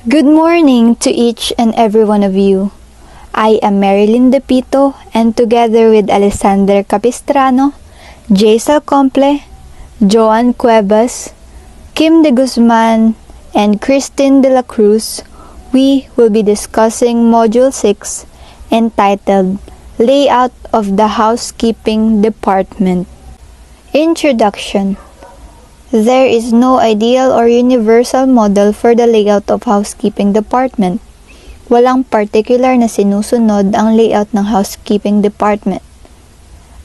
Good morning to each and every one of you. I am Marilyn Depito, and together with Alexander Capistrano, Jaisal Comple, Joan Cuevas, Kim de Guzman, and Christine de la Cruz, we will be discussing Module 6 entitled Layout of the Housekeeping Department. Introduction. There is no ideal or universal model for the layout of housekeeping department. Walang particular na sinusunod ang layout ng housekeeping department.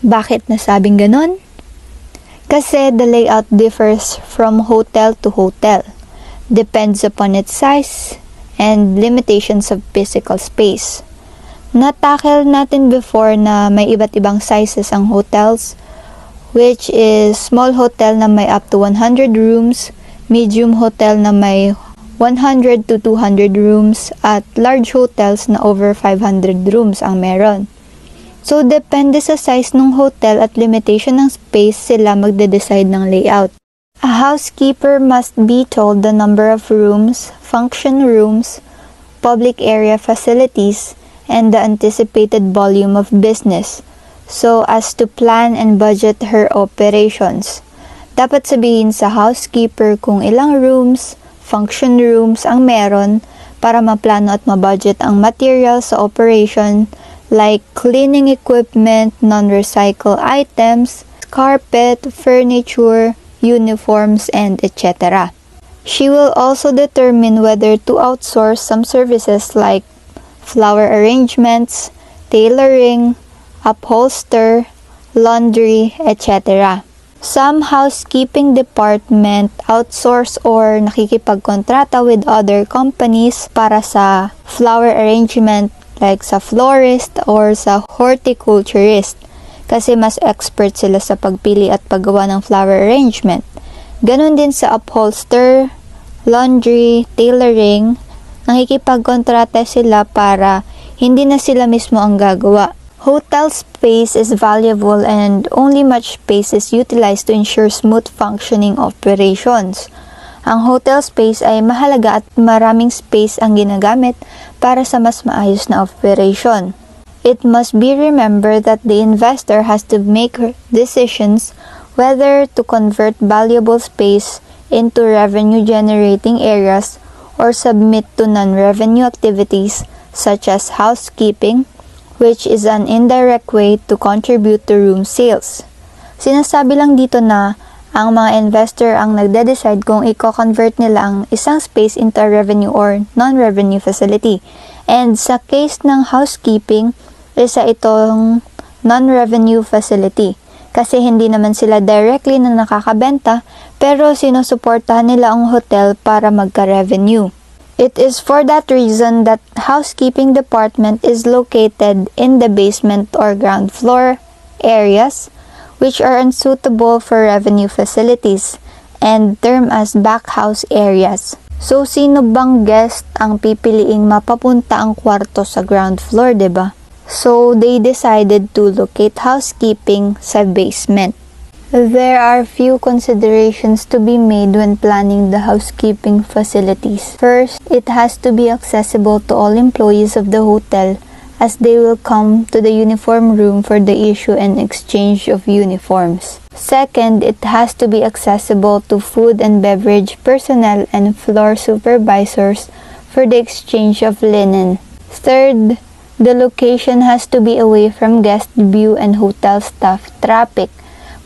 Bakit nasabing ganon? Kasi the layout differs from hotel to hotel. Depends upon its size and limitations of physical space. Natackle natin before na may iba't ibang sizes ang hotels, which is small hotel na may up to 100 rooms, medium hotel na may 100 to 200 rooms, at large hotels na over 500 rooms ang meron. So, depende sa size ng hotel at limitation ng space sila magde-decide ng layout. A housekeeper must be told the number of rooms, function rooms, public area facilities, and the anticipated volume of business, so as to plan and budget her operations. Dapat sabihin sa housekeeper kung ilang rooms, function rooms ang meron para maplano at mabudget ang materials sa operation like cleaning equipment, non-recycle items, carpet, furniture, uniforms, and etc. She will also determine whether to outsource some services like flower arrangements, tailoring, upholster, laundry, etc. Some housekeeping department outsource or nakikipagkontrata with other companies para sa flower arrangement like sa florist or sa horticulturist kasi mas expert sila sa pagpili at paggawa ng flower arrangement. Ganon din sa upholster, laundry, tailoring, nakikipagkontrata sila para hindi na sila mismo ang gagawa. Hotel space is valuable and only much space is utilized to ensure smooth functioning operations. Ang hotel space ay mahalaga at maraming space ang ginagamit para sa mas maayos na operation. It must be remembered that the investor has to make decisions whether to convert valuable space into revenue-generating areas or submit to non-revenue activities such as housekeeping, which is an indirect way to contribute to room sales. Sinasabi lang dito na ang mga investor ang nagde-decide kung i-convert nila ang isang space into a revenue or non-revenue facility. And sa case ng housekeeping, isa itong non-revenue facility. Kasi hindi naman sila directly na nakakabenta, pero sinusuportahan nila ang hotel para magka-revenue. It is for that reason that housekeeping department is located in the basement or ground floor areas which are unsuitable for revenue facilities and termed as backhouse areas. So, sino bang guest ang pipiliing mapapunta ang kwarto sa ground floor, diba? So, they decided to locate housekeeping sa basement. There are few considerations to be made when planning the housekeeping facilities. First, it has to be accessible to all employees of the hotel as they will come to the uniform room for the issue and exchange of uniforms. Second, it has to be accessible to food and beverage personnel and floor supervisors for the exchange of linen. Third, the location has to be away from guest view and hotel staff traffic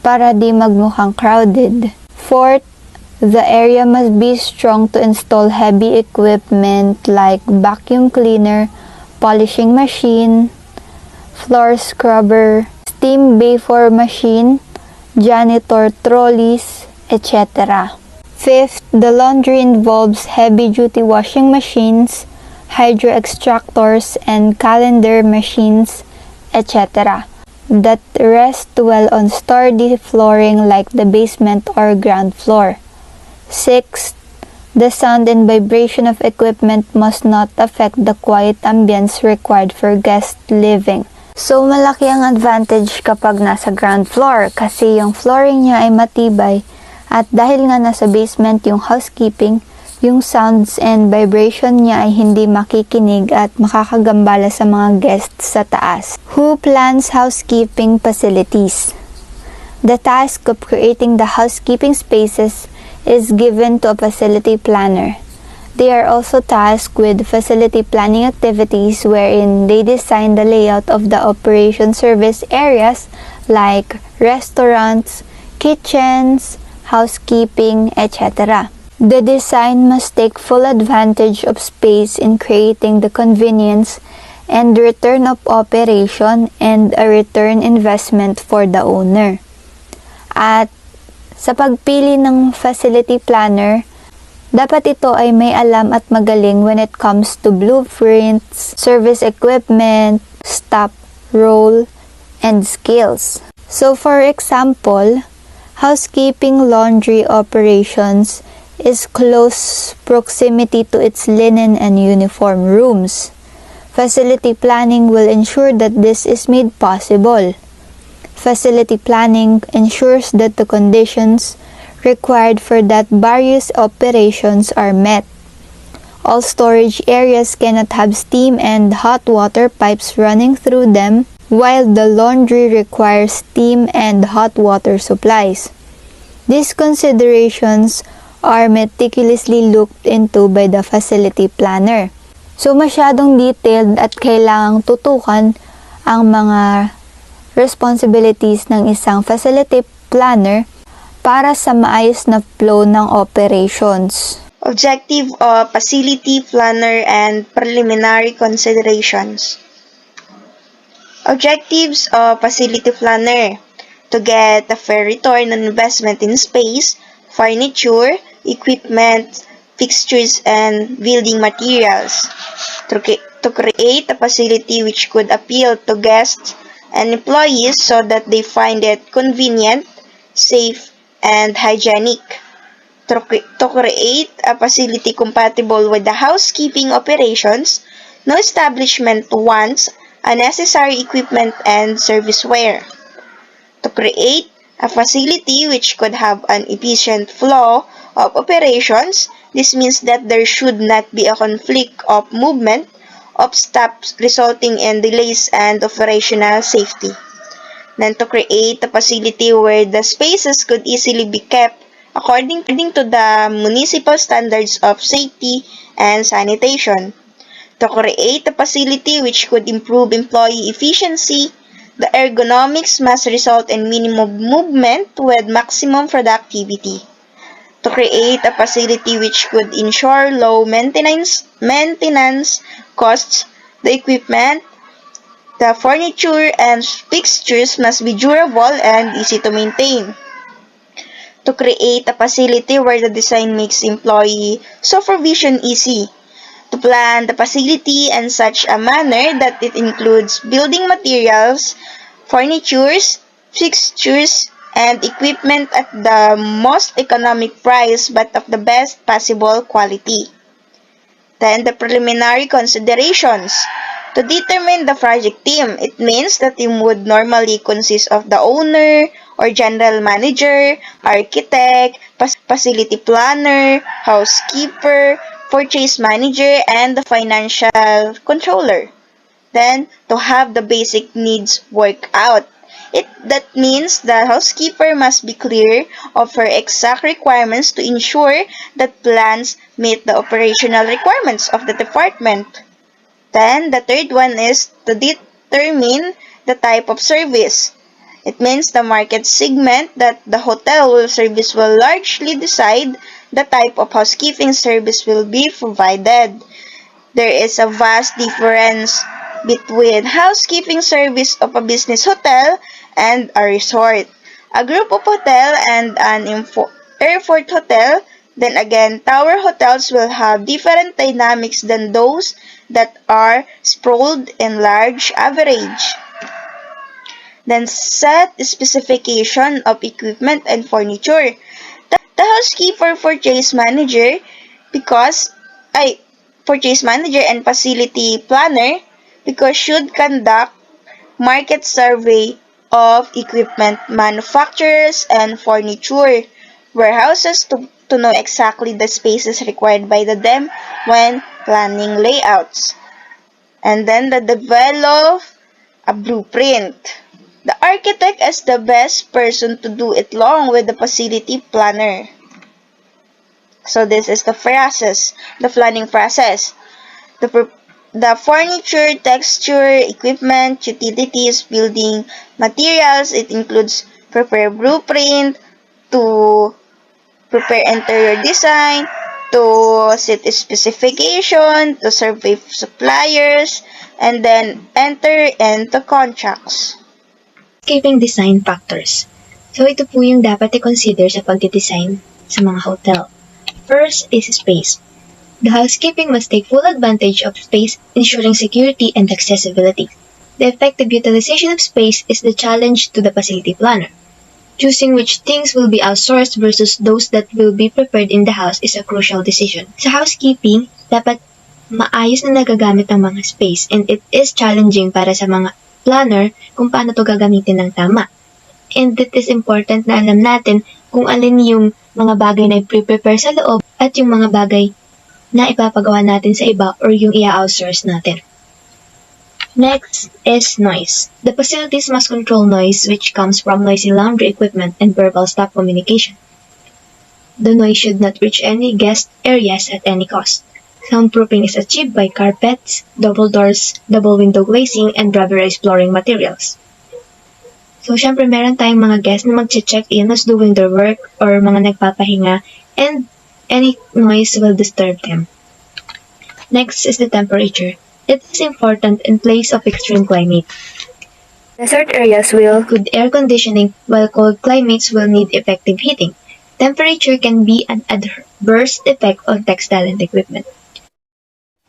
para di magmukhang crowded. Fourth, the area must be strong to install heavy equipment like vacuum cleaner, polishing machine, floor scrubber, steam bafer machine, janitor trolleys, etc. Fifth, the laundry involves heavy-duty washing machines, hydro extractors, and calendar machines, etc. that rest well on sturdy flooring like the basement or ground floor. Sixth, the sound and vibration of equipment must not affect the quiet ambience required for guest living. So, malaki ang advantage kapag nasa ground floor kasi yung flooring niya ay matibay at dahil nga nasa basement yung housekeeping, yung sounds and vibration niya ay hindi makikinig at makakagambala sa mga guests sa taas. Who plans housekeeping facilities? The task of creating the housekeeping spaces is given to a facility planner. They are also tasked with facility planning activities wherein they design the layout of the operation service areas like restaurants, kitchens, housekeeping, etc. The design must take full advantage of space in creating the convenience and return of operation and a return investment for the owner. At sa pagpili ng facility planner, dapat ito ay may alam at magaling when it comes to blueprints, service equipment, staff role, and skills. So for example, housekeeping laundry operations is close proximity to its linen and uniform rooms. Facility planning will ensure that this is made possible. Facility planning ensures that the conditions required for that various operations are met. All storage areas cannot have steam and hot water pipes running through them, while the laundry requires steam and hot water supplies. These considerations are meticulously looked into by the facility planner. So masyadong detailed at kailangang tutukan ang mga responsibilities ng isang facility planner para sa maayos na flow ng operations. Objective of facility planner and preliminary considerations. Objectives of facility planner: to get a fair return on investment in space, furniture, equipment, fixtures, and building materials. To create a facility which could appeal to guests and employees so that they find it convenient, safe, and hygienic. To create a facility compatible with the housekeeping operations, no establishment wants unnecessary equipment and serviceware. To create a facility which could have an efficient flow of operations, this means that there should not be a conflict of movement of staff resulting in delays and operational safety. Then to create a facility where the spaces could easily be kept according to the municipal standards of safety and sanitation. To create a facility which could improve employee efficiency, the ergonomics must result in minimum movement with maximum productivity. To create a facility which could ensure low maintenance costs, the equipment, the furniture and fixtures must be durable and easy to maintain. To create a facility where the design makes employee supervision easy. To plan the facility in such a manner that it includes building materials, furnitures, fixtures, and equipment at the most economic price but of the best possible quality. Then the preliminary considerations. To determine the project team, it means the team would normally consist of the owner or general manager, architect, facility planner, housekeeper, purchase manager, and the financial controller. Then, to have the basic needs worked out. That means the housekeeper must be clear of her exact requirements to ensure that plans meet the operational requirements of the department. Then, the third one is to determine the type of service. It means the market segment that the hotel will service will largely decide the type of housekeeping service will be provided. There is a vast difference between housekeeping service of a business hotel and a resort, a group of hotel, and an airport hotel. Then again, tower hotels will have different dynamics than those that are sprawled in large average. Then set specification of equipment and furniture. The housekeeper, purchase manager and facility planner should conduct market survey of equipment manufacturers and furniture warehouses to know exactly the spaces required by them when planning layouts. And then the develop a blueprint. The architect is the best person to do it along with the facility planner. So this is the planning process. The furniture, texture, equipment, utilities, building materials, it includes prepare blueprint, to prepare interior design, to set specification, to survey suppliers, and then enter into contracts. Housekeeping design factors. So ito po yung dapat i-consider sa pagdidesign sa mga hotel. First is space. The housekeeping must take full advantage of space, ensuring security and accessibility. The effective utilization of space is the challenge to the facility planner. Choosing which things will be outsourced versus those that will be prepared in the house is a crucial decision. Sa housekeeping, dapat maayos na nagagamit ang mga space, and it is challenging para sa mga planner kung paano to gagamitin ng tama. And it is important na alam natin kung alin yung mga bagay na i-prepare sa loob at yung mga bagay na ipapagawa natin sa iba or yung i-outsource natin. Next is noise. The facilities must control noise which comes from noisy laundry equipment and verbal staff communication. The noise should not reach any guest areas at any cost. Soundproofing is achieved by carpets, double doors, double window glazing, and rubberized flooring materials. So, syempre, meron tayong mga guests na mag-check-in as doing their work or mga nagpapahinga, and any noise will disturb them. Next is the temperature. It is important in place of extreme climate. Desert areas will need air conditioning, while cold climates will need effective heating. Temperature can be an adverse effect on textile and equipment.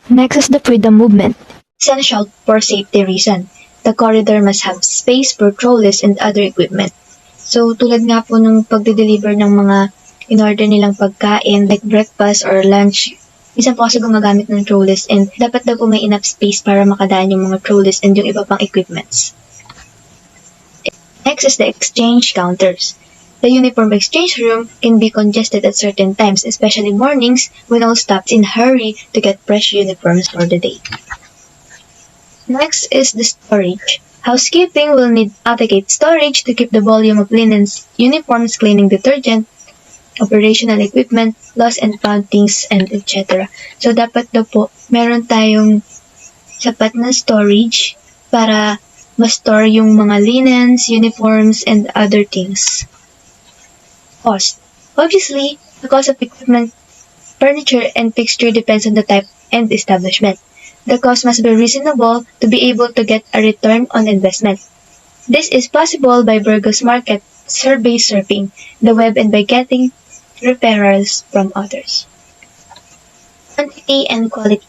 Next is the freedom movement. Essential for safety reason. The corridor must have space for trolleys and other equipment. So, tulad nga po nung pagde-deliver ng mga in-order nilang pagkain, like breakfast or lunch, minsan po kasi gumagamit ng trolleys, and dapat daw po may enough space para makadaan yung mga trolleys and yung iba pang equipments. Next is the exchange counters. The uniform exchange room can be congested at certain times, especially mornings when all staff in a hurry to get fresh uniforms for the day. Next is the storage. Housekeeping will need adequate storage to keep the volume of linens, uniforms, cleaning detergent, operational equipment, lost and found things, and etc. So, dapat daw po meron tayong sapat na storage para ma-store yung mga linens, uniforms, and other things. Cost. Obviously, the cost of equipment, furniture, and fixture depends on the type and establishment. The cost must be reasonable to be able to get a return on investment. This is possible by Burgos Market survey surfing the web and by getting referrals from others. Quantity and quality.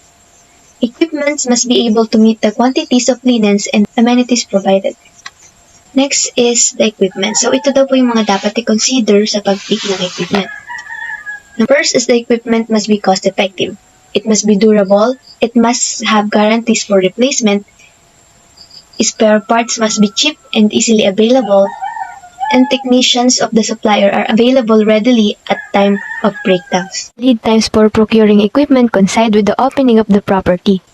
Equipments must be able to meet the quantities of linens and amenities provided. Next is the equipment. So, ito daw po yung mga dapat i-consider sa pag-pick ng equipment. The first is the equipment must be cost-effective. It must be durable. It must have guarantees for replacement. Spare parts must be cheap and easily available. And technicians of the supplier are available readily at time of breakdowns. Lead times for procuring equipment coincide with the opening of the property.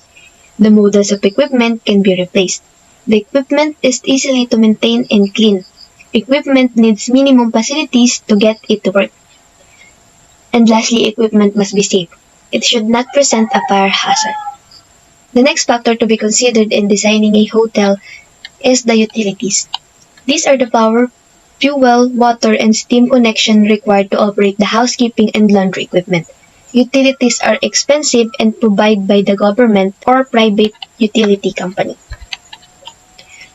The models of equipment can be replaced. The equipment is easily to maintain and clean. Equipment needs minimum facilities to get it to work. And lastly, equipment must be safe. It should not present a fire hazard. The next factor to be considered in designing a hotel is the utilities. These are the power, fuel, water, and steam connection required to operate the housekeeping and laundry equipment. Utilities are expensive and provided by the government or private utility company.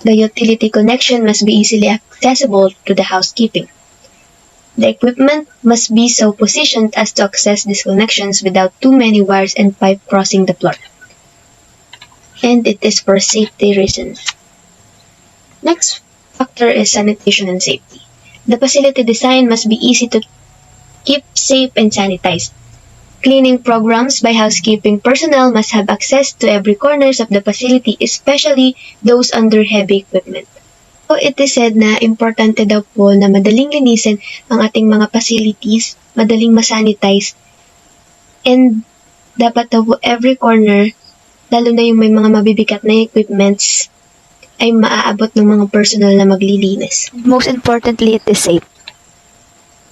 The utility connection must be easily accessible to the housekeeping. The equipment must be so positioned as to access these connections without too many wires and pipe crossing the floor. And it is for safety reasons. Next factor is sanitation and safety. The facility design must be easy to keep safe and sanitized. Cleaning programs by housekeeping personnel must have access to every corners of the facility, especially those under heavy equipment. So, it is said na importante daw po na madaling linisin ang ating mga facilities, madaling masanitize, and dapat daw po every corner, lalo na yung may mga mabibigat na equipments, ay maaabot ng mga personal na maglilinis. Most importantly, it is safe.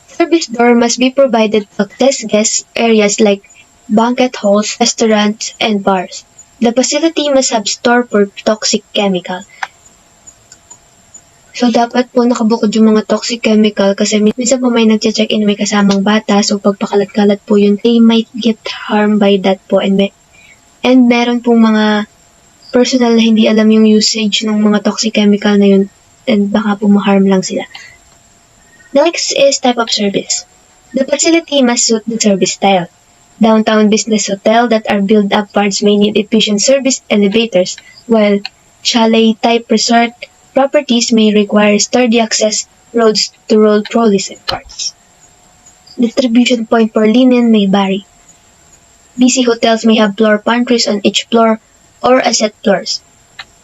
Service door must be provided to access guest areas like banquet halls, restaurants, and bars. The facility must have store for toxic chemical. So, dapat po nakabukod yung mga toxic chemical kasi minsan po may nagche-check-in, may kasamang bata, so pagpakalat-kalat po yun, they might get harmed by that po. And meron pong mga personal na hindi alam yung usage ng mga toxic chemical na yun, and baka po ma-harm lang sila. Next is type of service. The facility must suit the service style. Downtown business hotel that are built-up parts may need efficient service elevators, while chalet-type resort properties may require sturdy access roads to roll trolleys and carts. Distribution point for linen may vary. Busy hotels may have floor pantries on each floor or a set floors,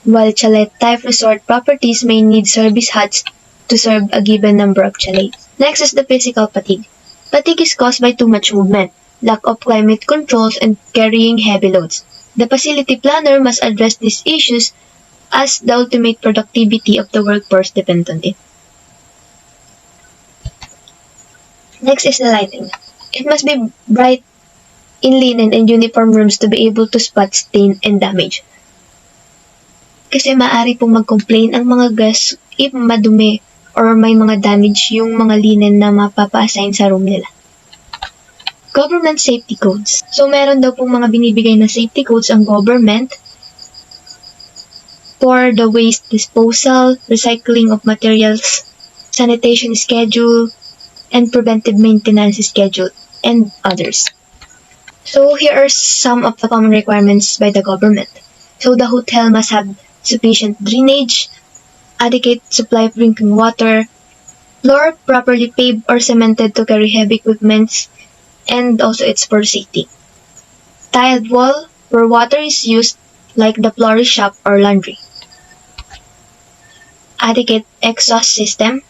while chalet-type resort properties may need service huts to serve a given number of chalets. Next is the physical fatigue. Fatigue is caused by too much movement, lack of climate controls, and carrying heavy loads. The facility planner must address these issues as the ultimate productivity of the workforce depends on it. Next is the lighting. It must be bright in linen and uniform rooms to be able to spot stain and damage. Kasi maaari pong mag-complain ang mga guests if madumi or may mga damage yung mga linen na mapapa-assign sa room nila. Government safety codes. So, meron daw pong mga binibigay na safety codes ang government for the waste disposal, recycling of materials, sanitation schedule, and preventive maintenance schedule, and others. So, here are some of the common requirements by the government. So, the hotel must have sufficient drainage, adequate supply of drinking water, floor properly paved or cemented to carry heavy equipments, and also it's for safety. Tiled wall where water is used like the florist shop or laundry. Adequate exhaust system,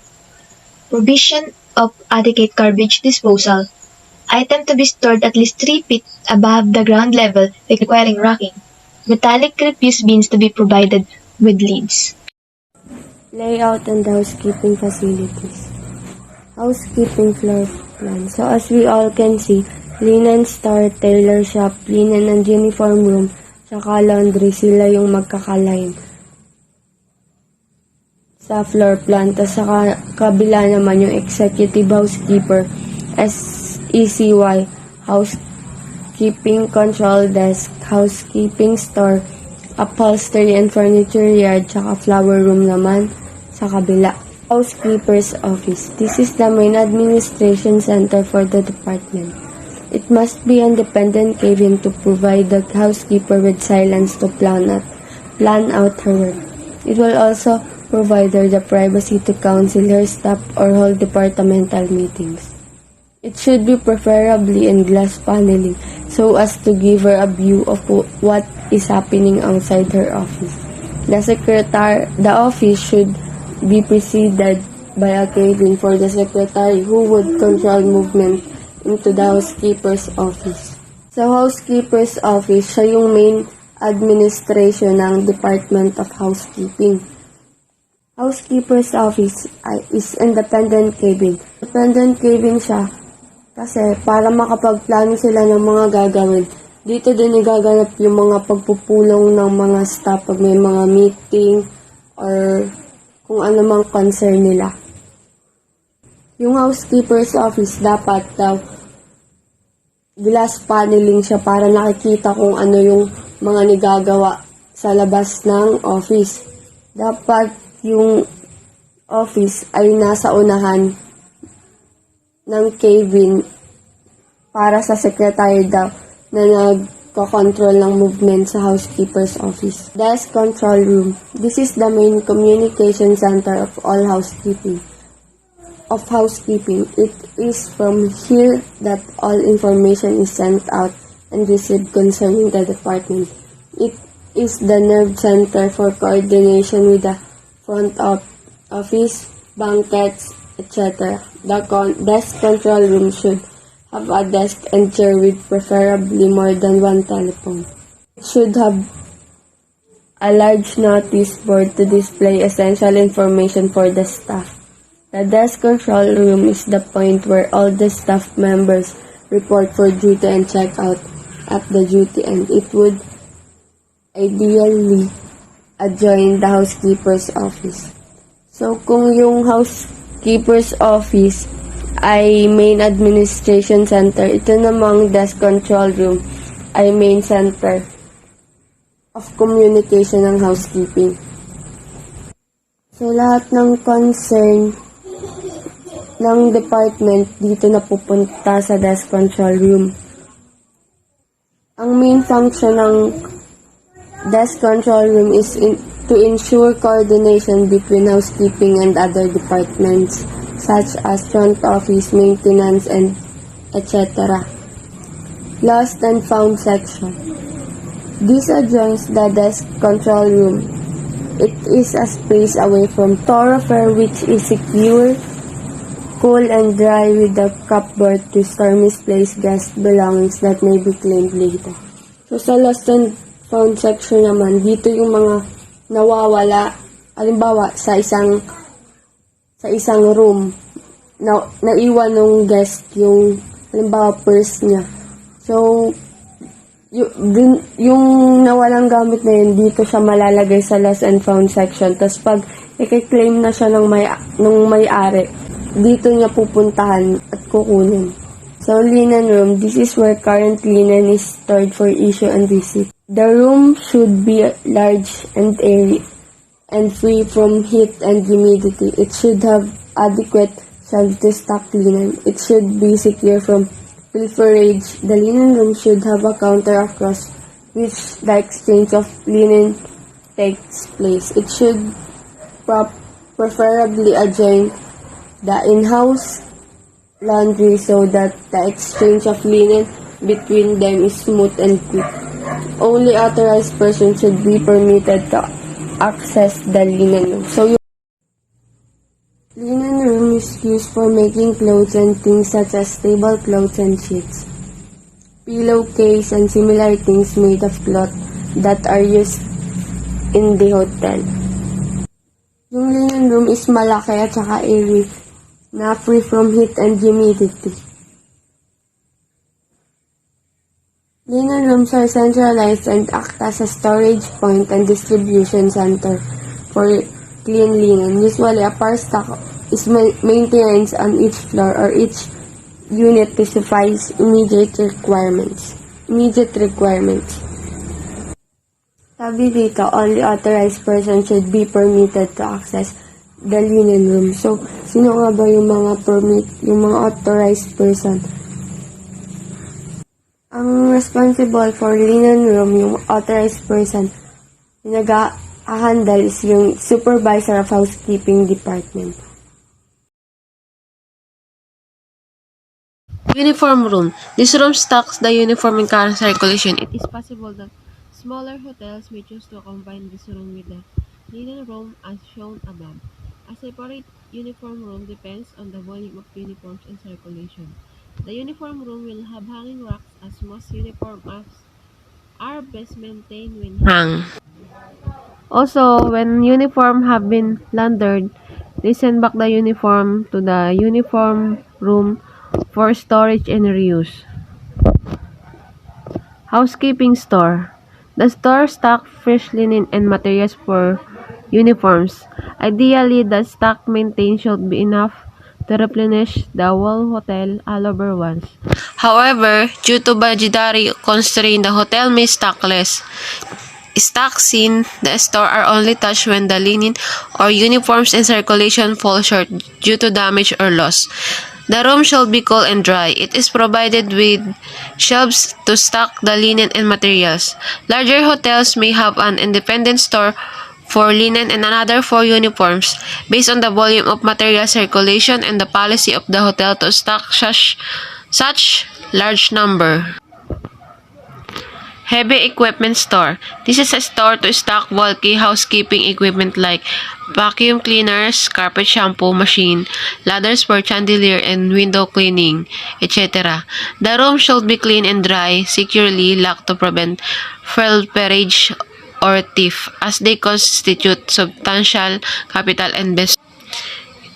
provision of adequate garbage disposal, item to be stored at least 3 feet above the ground level requiring racking, metallic refuse bins to be provided with lids. Layout and housekeeping facilities. Housekeeping floor plan. So as we all can see, linen store, tailor shop, linen and uniform room, saka laundry, sila yung magkakaline sa floor plan. Tapos sa kabila naman yung executive housekeeper, SECY, housekeeping control desk, housekeeping store, upholstery and furniture yard, saka flower room naman sa kabila. Housekeeper's office. This is the main administration center for the department. It must be independent cabin to provide the housekeeper with silence to plan out her work. It will also provide her the privacy to counsel her staff or hold departmental meetings. It should be preferably in glass paneling so as to give her a view of what is happening outside her office. The office should be preceded by a cabin for the secretary who would control movement into the housekeeper's office. Sa housekeeper's office, siya yung main administration ng Department of Housekeeping. Housekeeper's office is independent cabin. Independent cabin siya kasi para makapagplano sila ng mga gagawin. Dito din igaganap yung mga pagpupulong ng mga staff pag may mga meeting or kung ano mang concern nila. Yung housekeeper's office dapat daw glass paneling siya para nakikita kung ano yung mga nagagawa sa labas ng office. Dapat yung office ay nasa unahan ng cabin para sa secretary daw na nagko-control ng movement sa housekeeper's office. Desk control room. This is the main communication center of all housekeeping. It is from here that all information is sent out and received concerning the department. It is the nerve center for coordination with the front office, banquets, etc. The desk control room should have a desk and chair with preferably more than one telephone. It should have a large notice board to display essential information for the staff. The desk control room is the point where all the staff members report for duty and check out at the duty end. It would ideally adjoin the housekeeper's office. So, kung yung housekeeper's office ay main administration center, ito namang desk control room ay main center of communication ng housekeeping. So, lahat ng concern ng department dito na pupunta sa desk control room. Ang main function ng desk control room is to ensure coordination between housekeeping and other departments such as front office, maintenance, and etc. Lost and found section. This adjoins the desk control room. It is a space away from thoroughfare which is secure, cool, and dry with a cupboard to store misplaced guest belongings that may be claimed later. So sa lost and found section naman, dito yung mga nawawala, halimbawa sa isang room, naiwan ng guest yung halimbawa purse niya. So yung nawalang gamit na yun, dito siya malalagay sa lost and found section. Tapos pag i-claim na siya ng may-ari, dito niya pupuntahan at kukunin. So, linen room, this is where current linen is stored for issue and receipt. The room should be large and airy and free from heat and humidity. It should have adequate shelves to stock linen. It should be secure from pilferage. The linen room should have a counter across which the exchange of linen takes place. It should preferably adjoin the in-house laundry so that the exchange of linen between them is smooth and quick. Only authorized persons should be permitted to access the linen room. So, linen room is used for making clothes and things such as tablecloths and sheets, pillowcase, and similar things made of cloth that are used in the hotel. Yung linen room is malaki at saka airy, na free from heat and humidity. Linen rooms are centralized and act as a storage point and distribution center for clean linen. Usually, a par stock is maintained on each floor or each unit to suffice immediate requirements. Sabi dito, only authorized person should be permitted to access the linen room. So, sino nga ba yung mga authorized person? Ang responsible for linen room, yung authorized person, yung nag-a-handle is yung supervisor of housekeeping department. Uniform room. This room stocks the uniform in current circulation. It is possible that smaller hotels may choose to combine this room with the linen room as shown above. A separate uniform room depends on the volume of uniforms in circulation. The uniform room will have hanging racks as most uniforms are best maintained when hung. Also, when uniforms have been laundered, they send back the uniform to the uniform room for storage and reuse. Housekeeping store. The store stocks fresh linen and materials for uniforms. Ideally, the stock maintained should be enough to replenish the whole hotel all over once. However, due to budgetary constraint, the hotel may stock less. Stocks in the store are only touched when the linen or uniforms in circulation fall short due to damage or loss. The room should be cool and dry. It is provided with shelves to stock the linen and materials. Larger hotels may have an independent store for linen and another for uniforms, based on the volume of material circulation and the policy of the hotel to stock such large number. Heavy equipment store. This is a store to stock bulky housekeeping equipment like vacuum cleaners, carpet shampoo machine, ladders for chandelier and window cleaning, etc. The room should be clean and dry, securely locked to prevent filterage or thief, as they constitute substantial capital investment.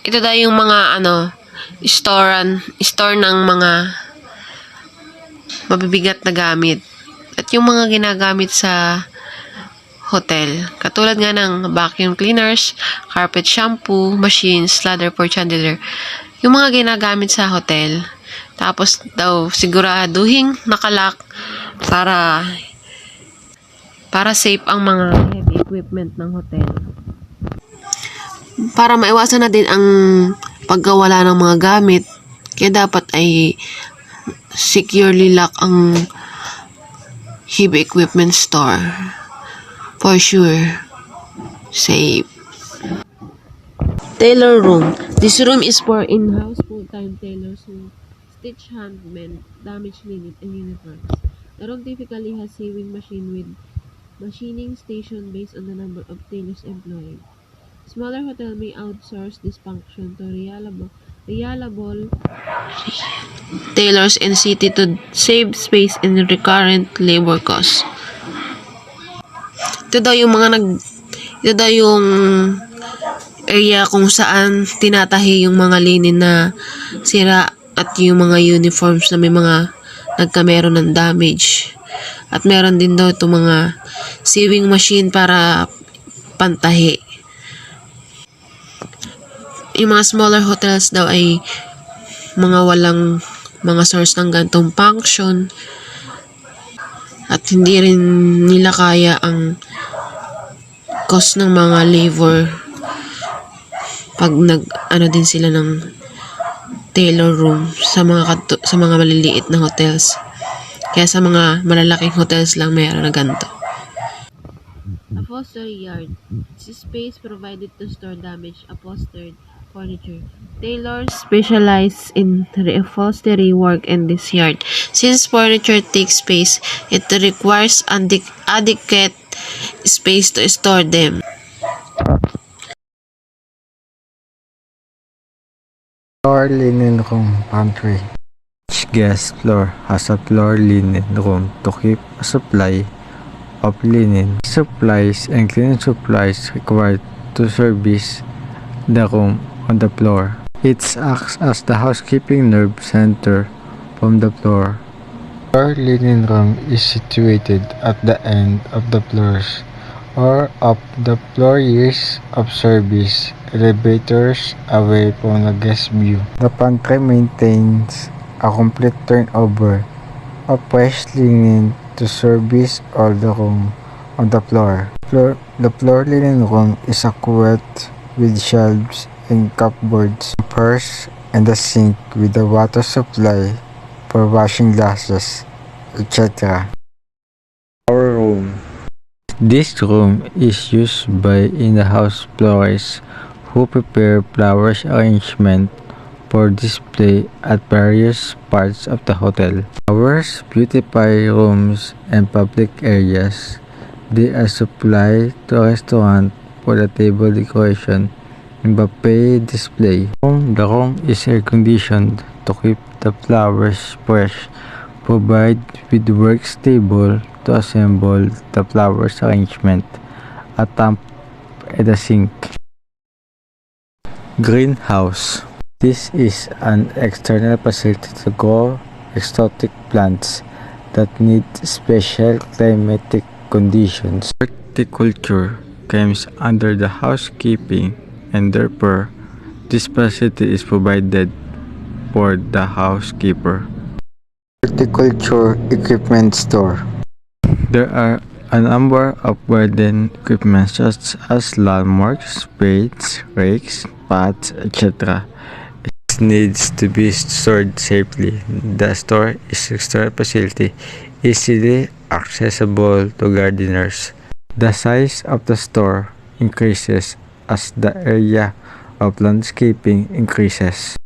Ito daw yung mga store ng mga mabibigat na gamit. At yung mga ginagamit sa hotel. Katulad nga ng vacuum cleaners, carpet shampoo, machines, ladder for chandelier. Yung mga ginagamit sa hotel. Tapos daw siguraduhin nakalak para safe ang mga heavy equipment ng hotel. Para maiwasan na din ang pagkawala ng mga gamit, kaya dapat ay securely lock ang heavy equipment store. For sure, safe. Tailor room. This room is for in-house full-time tailors who stitch hand, mend, damage linen, and uniforms. The room typically has sewing machine with machining station based on the number of tailors employed. Smaller hotel may outsource this function to reliable tailors in city to save space and recurrent labor costs. Ito daw yung area kung saan tinatahi yung mga linen na sira at yung mga uniforms na may mga nagkamero ng damage. At meron din daw itong mga sewing machine para pantahi. Yung mga smaller hotels daw ay mga walang mga source ng gantong function at hindi rin nila kaya ang cost ng mga labor pag din sila ng tailor room sa mga maliliit na hotels. Kaya sa mga malalaking hotels lang mayroon na ganito. Upholstery yard. This is space provided to store damaged upholstered furniture. Tailors specialize in reupholstery work in this yard. Since furniture takes space, it requires adequate space to store them. Floor linen room pantry. Each guest floor has a floor linen room to keep a supply of linen, supplies, and cleaning supplies required to service the room on the floor. It acts as the housekeeping nerve center from the floor. Floor linen room is situated at the end of the floors or up the floors of service elevators away from the guest view. The pantry maintains a complete turnover of fresh linen to service all the room on the floor. The floor linen room is equipped with shelves and cupboards, purse, and a sink with a water supply for washing glasses, etc. Our room. This room is used by in-house florists who prepare flowers arrangement for display at various parts of the hotel. Flowers beautify rooms and public areas. They are supplied to a restaurant for the table decoration and buffet display. The room is air-conditioned to keep the flowers fresh. Provide with works table to assemble the flowers arrangement, a tub and a sink. Greenhouse. This is an external facility to grow exotic plants that need special climatic conditions. Horticulture comes under the housekeeping, and therefore this facility is provided for the housekeeper. Horticulture equipment store. There are a number of garden equipment such as lawnmowers, spades, rakes, pots, etc. It needs to be stored safely. The store is a storage facility easily accessible to gardeners. The size of the store increases as the area of landscaping increases.